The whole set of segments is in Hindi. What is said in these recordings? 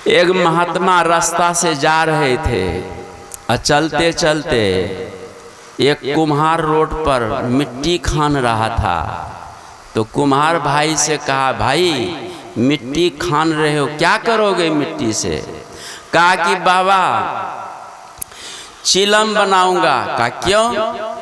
एक महात्मा रास्ता से जा रहे थे और चलते चलते एक कुम्हार रोड पर मिट्टी खान रहा था। तो कुम्हार भाई से कहा, भाई मिट्टी खान रहे हो, क्या करोगे मिट्टी से? कहा कि बाबा चिलम बनाऊंगा। कहा क्यों?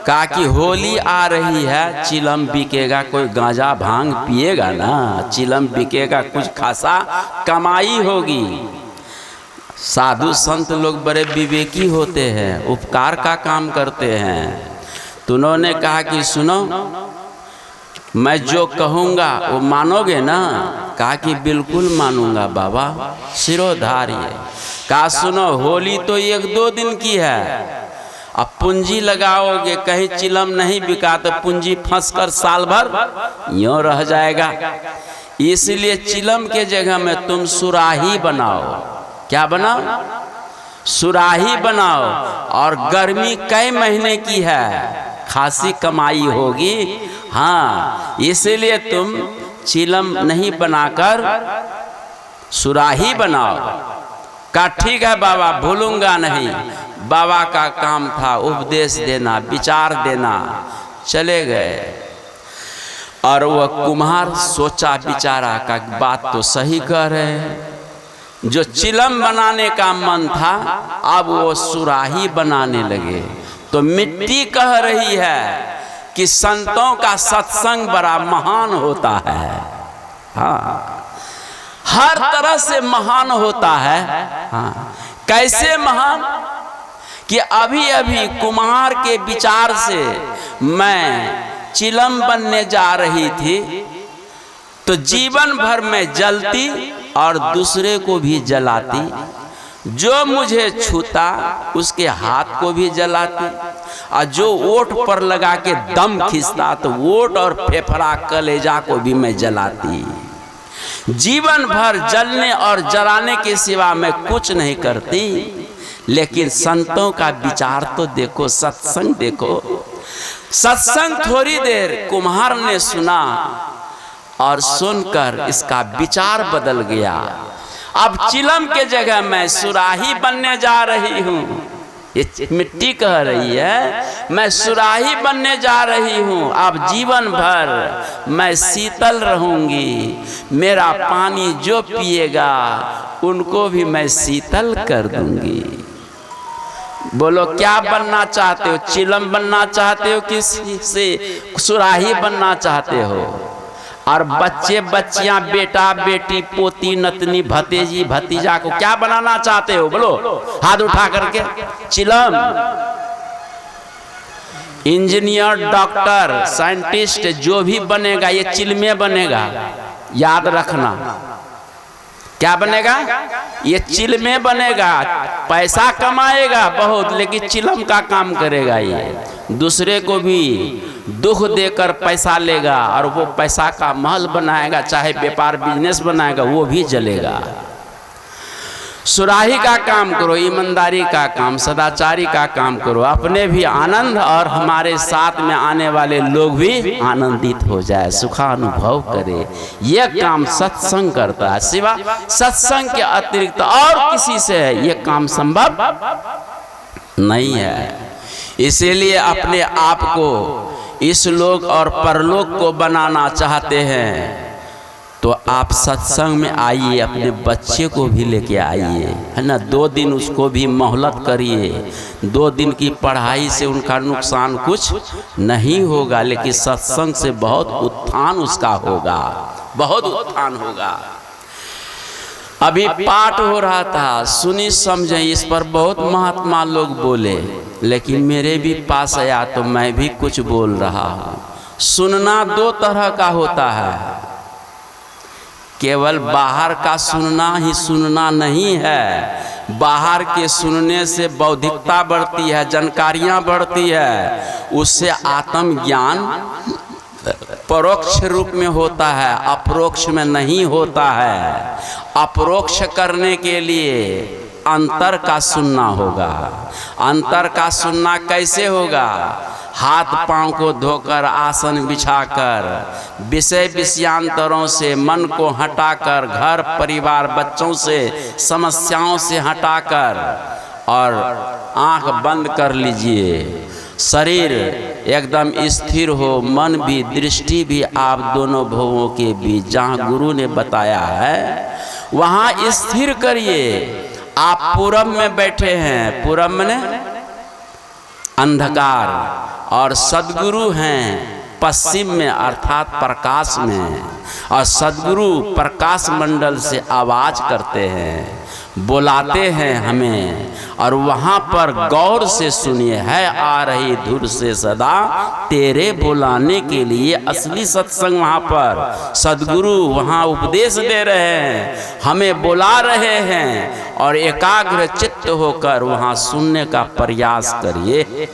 कहा कि होली आ रही है, चिलम बिकेगा, कोई गांजा भांग पिएगा ना, चिलम बिकेगा, कुछ खासा कमाई होगी। साधु संत लोग बड़े विवेकी होते हैं, उपकार का काम करते हैं। तो उन्होंने कहा कि सुनो, मैं जो कहूँगा वो मानोगे ना? कहा कि बिल्कुल मानूंगा बाबा, सिरोधार्य। कहा सुनो, होली तो 1-2 दिन की है, अब पूंजी लगाओगे, कहीं चिलम नहीं बिका तो पूंजी फंसकर साल भर यूं रह जाएगा। इसलिए चिलम के जगह में तुम सुराही बनाओ। क्या बनाओ? सुराही बनाओ। और गर्मी कई महीने की है, खासी कमाई होगी। हाँ, इसलिए तुम चिलम नहीं बनाकर सुराही बनाओ। कहा ठीक है बाबा, भूलूंगा नहीं। बाबा का काम था उपदेश देना, विचार देना। चले गए और वह कुम्हार सोचा विचारा का बात तो सही कह रहे हैं। जो चिलम बनाने का मन था, अब वो सुराही बनाने लगे। तो मिट्टी कह रही है कि संतों का सत्संग बड़ा महान होता है। हाँ, हर तरह से महान होता है। हाँ, कैसे महान? कि अभी अभी कुम्हार के विचार से मैं चिलम बनने जा रही थी, तो जीवन भर में जलती और दूसरे को भी जलाती। जो मुझे छूता उसके हाथ को भी जलाती, और जो ओठ पर लगा के दम खींचता तो ओठ और फेफड़ा कलेजा को भी मैं जलाती। जीवन भर जलने और जलाने के सिवा मैं कुछ नहीं करती। लेकिन संतों का विचार तो देखो, सत्संग देखो। सत्संग थोड़ी देर कुम्हार ने सुना और सुनकर इसका विचार बदल गया। अब चिलम के जगह मैं सुराही बनने जा रही हूँ। ये मिट्टी कह रही है, मैं सुराही बनने जा रही हूँ। अब जीवन भर मैं शीतल रहूंगी। मेरा पानी जो पिएगा उनको भी मैं शीतल कर दूंगी। बोलो, क्या बनना चाहते हो? चिलम बनना चाहते हो कि सुराही बनना चाहते हो? और बच्चे बच्चियां, बेटा बेटी, पोती नतनी, भतीजी भतीजा को क्या बनाना चाहते हो? बोलो हाथ उठा करके। चिलम। इंजीनियर, डॉक्टर, साइंटिस्ट जो भी बनेगा ये चिलमे बनेगा। याद रखना, क्या बनेगा? ये चिलमे बनेगा। पैसा कमाएगा बहुत, लेकिन चिलम का काम करेगा। ये दूसरे को भी दुख देकर पैसा लेगा और वो पैसा का महल बनाएगा, चाहे व्यापार बिजनेस बनाएगा, वो भी जलेगा। सुराही का काम करो, ईमानदारी का काम, सदाचारी का काम करो, अपने भी आनंद और हमारे साथ में आने वाले लोग भी आनंदित हो जाए, सुखानुभव करे। यह काम सत्संग करता है। सिवा सत्संग के अतिरिक्त और किसी से यह काम संभव नहीं है। इसीलिए अपने आप को इस लोक और परलोक को बनाना चाहते हैं तो आप सत्संग में आइए, अपने बच्चे को भी लेके आइए, है ना। 2 दिन उसको भी मोहलत करिए। 2 दिन की पढ़ाई से उनका नुकसान कुछ नहीं होगा, लेकिन सत्संग से बहुत उत्थान उसका होगा, बहुत उत्थान होगा। अभी पाठ हो रहा था, सुनी समझे, इस पर बहुत महात्मा लोग बोले, लेकिन मेरे भी पास आया तो मैं भी कुछ बोल रहा हूँ। सुनना 2 तरह का होता है। केवल बाहर का सुनना ही सुनना नहीं है। बाहर के सुनने से बौद्धिकता बढ़ती है, जानकारियाँ बढ़ती है, उससे आत्मज्ञान परोक्ष रूप में होता है, अपरोक्ष में नहीं होता है। अपरोक्ष करने के लिए अंतर का सुनना होगा। अंतर का सुनना कैसे होगा? हाथ पांव को धोकर आसन बिछाकर विषय विषयांतरों से मन को हटाकर, घर परिवार बच्चों से समस्याओं से हटाकर और आंख बंद कर लीजिए। शरीर एकदम स्थिर हो, मन भी दृष्टि भी आप दोनों भवों के बीच जहाँ गुरु ने बताया है वहाँ स्थिर करिए। आप पूरब में बैठे हैं, पूरब में अंधकार, और सद्गुरु हैं पश्चिम में अर्थात प्रकाश में, और सद्गुरु प्रकाश मंडल से आवाज करते हैं, बुलाते हैं हमें। और वहाँ पर गौर से सुनिए, है आ रही धुर से सदा तेरे बुलाने के लिए। असली सत्संग वहाँ पर सद्गुरु वहाँ उपदेश दे रहे हैं, हमें बुला रहे हैं, और एकाग्र चित्त होकर वहाँ सुनने का प्रयास करिए।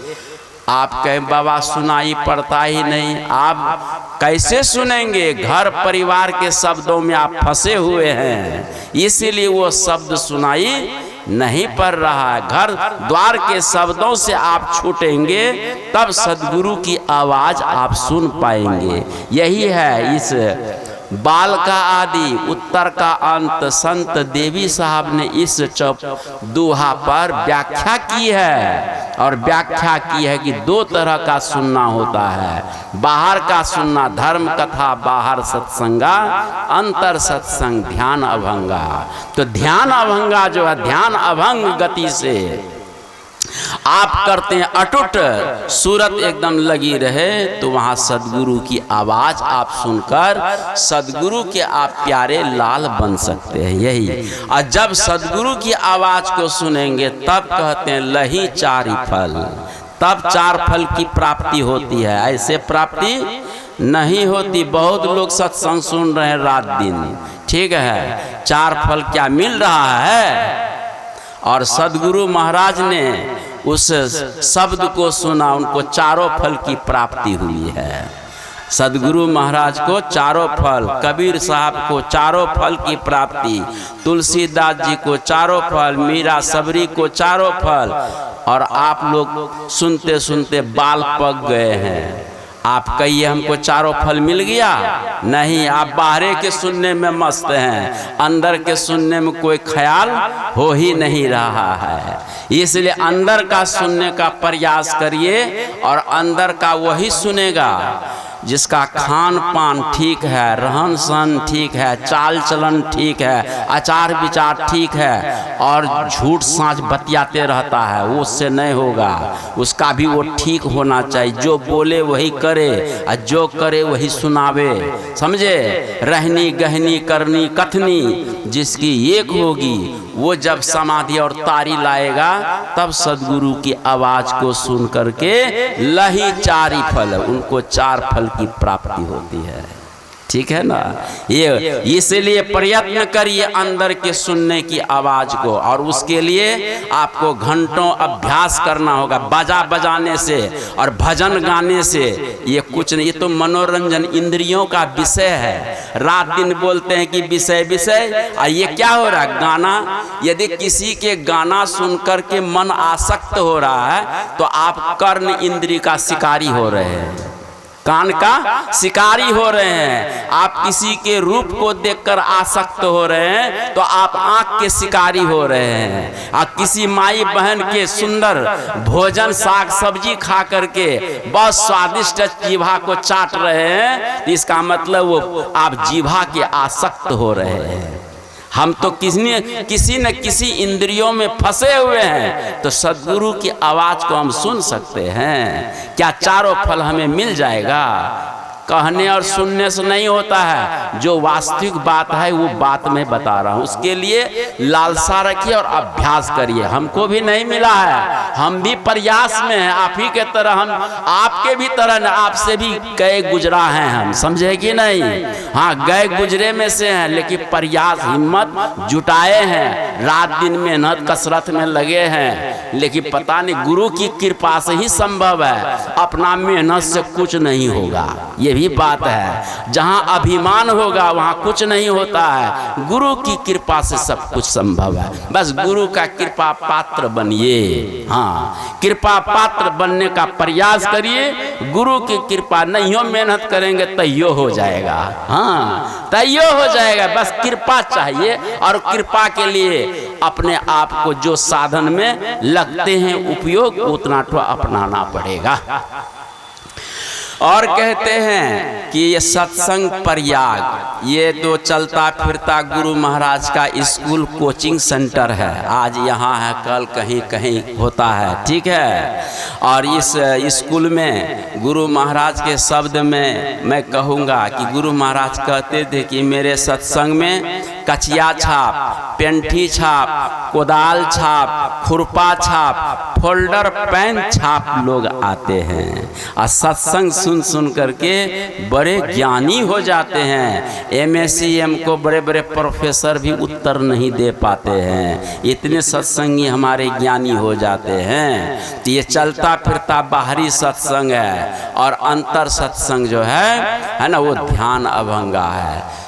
आप कहें बाबा सुनाई पड़ता ही नहीं, आप कैसे सुनेंगे? घर परिवार के शब्दों में आप फंसे हुए हैं, इसीलिए वो शब्द सुनाई नहीं पड़ रहा है। घर द्वार के शब्दों से आप छूटेंगे तब सद्गुरु की आवाज आप सुन पाएंगे। यही है इस बाल का आदि उत्तर का अंत। संत देवी साहब ने इस दोहा पर व्याख्या की है, और व्याख्या की है कि दो तरह का सुनना होता है। बाहर का सुनना धर्म कथा, बाहर सत्संगा, अंतर सत्संग ध्यान अभंगा। तो ध्यान अभंगा जो है, ध्यान अभंग गति से आप करते हैं, अटूट सूरत एकदम लगी रहे, तो वहाँ सद्गुरु की आवाज आप सुनकर सद्गुरु के आप प्यारे लाल बन सकते हैं। यही, और जब सद्गुरु की आवाज को सुनेंगे तब कहते हैं लही चारि फल, तब 4 फल की प्राप्ति होती है। ऐसे प्राप्ति नहीं होती। बहुत लोग सत्संग सुन रहे हैं रात दिन, ठीक है, 4 फल क्या मिल रहा है? और सद्गुरु महाराज ने उस शब्द को सुना, उनको 4 फल की प्राप्ति हुई है। सद्गुरु महाराज को 4 फल, कबीर साहब को 4 फल की प्राप्ति, तुलसीदास जी को 4 फल, मीरा सबरी को 4 फल। और आप लोग सुनते सुनते बाल पक गए हैं। आप कहिए हमको 4 फल मिल गया? नहीं, आप बाहरे के सुनने में मस्त हैं, अंदर के सुनने में कोई ख्याल हो ही नहीं रहा है। इसलिए अंदर का सुनने का प्रयास करिए, और अंदर का वही सुनेगा जिसका खान पान ठीक है, रहन सहन ठीक है, चाल चलन ठीक है, आचार विचार ठीक है, और झूठ साँच बतियाते रहता है, वो उससे नहीं होगा। उसका भी वो ठीक होना चाहिए, जो बोले वही करे, और जो करे वही सुनावे। समझे? रहनी गहनी करनी कथनी जिसकी एक होगी, वो जब समाधि और तारी लाएगा तब सद्गुरु की आवाज को सुन करके लही चारि फल, उनको 4 फल की प्राप्ति होती है। ठीक है ना? ये इसलिए प्रयत्न करिए अंदर के सुनने की आवाज को, और उसके लिए आपको घंटों अभ्यास करना होगा। बाजा बजाने से और भजन गाने से ये कुछ नहीं, ये तो मनोरंजन इंद्रियों का विषय है। रात दिन बोलते हैं कि विषय विषय, और ये क्या हो रहा है? गाना। यदि किसी के गाना सुनकर के मन आसक्त हो रहा है तो आप कर्ण इंद्री का शिकारी हो रहे हैं, कान का शिकारी हो रहे हैं। आप किसी के रूप को देखकर आसक्त हो रहे हैं तो आप आंख के शिकारी हो रहे हैं। आप किसी माई बहन के सुंदर भोजन साग सब्जी खा करके बहुत स्वादिष्ट जीभा को चाट रहे हैं, इसका मतलब वो आप जीभा के आसक्त हो रहे हैं। हम तो किसी न किसी इंद्रियों में फंसे हुए हैं, तो सद्गुरु की आवाज को हम सुन सकते हैं। क्या 4 फल हमें मिल जाएगा? कहने और सुनने से नहीं होता है, जो वास्तविक बात है वो बात मैं बता रहा हूँ। उसके लिए लालसा रखिए और अभ्यास करिए। हमको भी नहीं मिला है, हम भी प्रयास में हैं, आप ही के तरह, हम आपके भी तरह न, आपसे भी गए गुजरा हैं हम, समझे कि नहीं? हाँ, गए गुजरे में से हैं, लेकिन प्रयास हिम्मत जुटाए हैं, रात दिन मेहनत कसरत में लगे हैं। लेकिन पता नहीं गुरु की कृपा से ही संभव है, अपना मेहनत से कुछ नहीं होगा। ये भी बात है, जहाँ अभिमान होगा वहाँ कुछ नहीं होता है, गुरु की कृपा से सब कुछ संभव है। बस गुरु का कृपा पात्र बनिए, हाँ कृपा पात्र बनने का प्रयास करिए। गुरु की कृपा नहीं हो, मेहनत करेंगे तैयो हो जाएगा, हाँ तैयो हो जाएगा। बस कृपा चाहिए, और कृपा के लिए अपने आप को जो साधन में लगते हैं उपयोग, उतना तो अपनाना पड़ेगा। और कहते हैं कि ये सत्संग प्रयाग, ये तो चलता फिरता गुरु महाराज का स्कूल कोचिंग सेंटर है। आज यहाँ है, कल कहीं कहीं होता है, ठीक है। और इस स्कूल में गुरु महाराज के शब्द में मैं कहूँगा कि गुरु महाराज कहते थे कि मेरे सत्संग में कचिया छाप, पेंठी छाप, कोदाल छाप, खुरपा छाप, फोल्डर पेन छाप लोग आते हैं, और सत्संग सुन सुन करके बड़े ज्ञानी हो जाते हैं। MSc को बड़े बड़े प्रोफेसर भी उत्तर नहीं दे पाते हैं, इतने सत्संगी हमारे ज्ञानी हो जाते हैं। तो ये चलता फिरता बाहरी सत्संग है, और अंतर सत्संग जो है ना, वो ध्यान अभंगा है।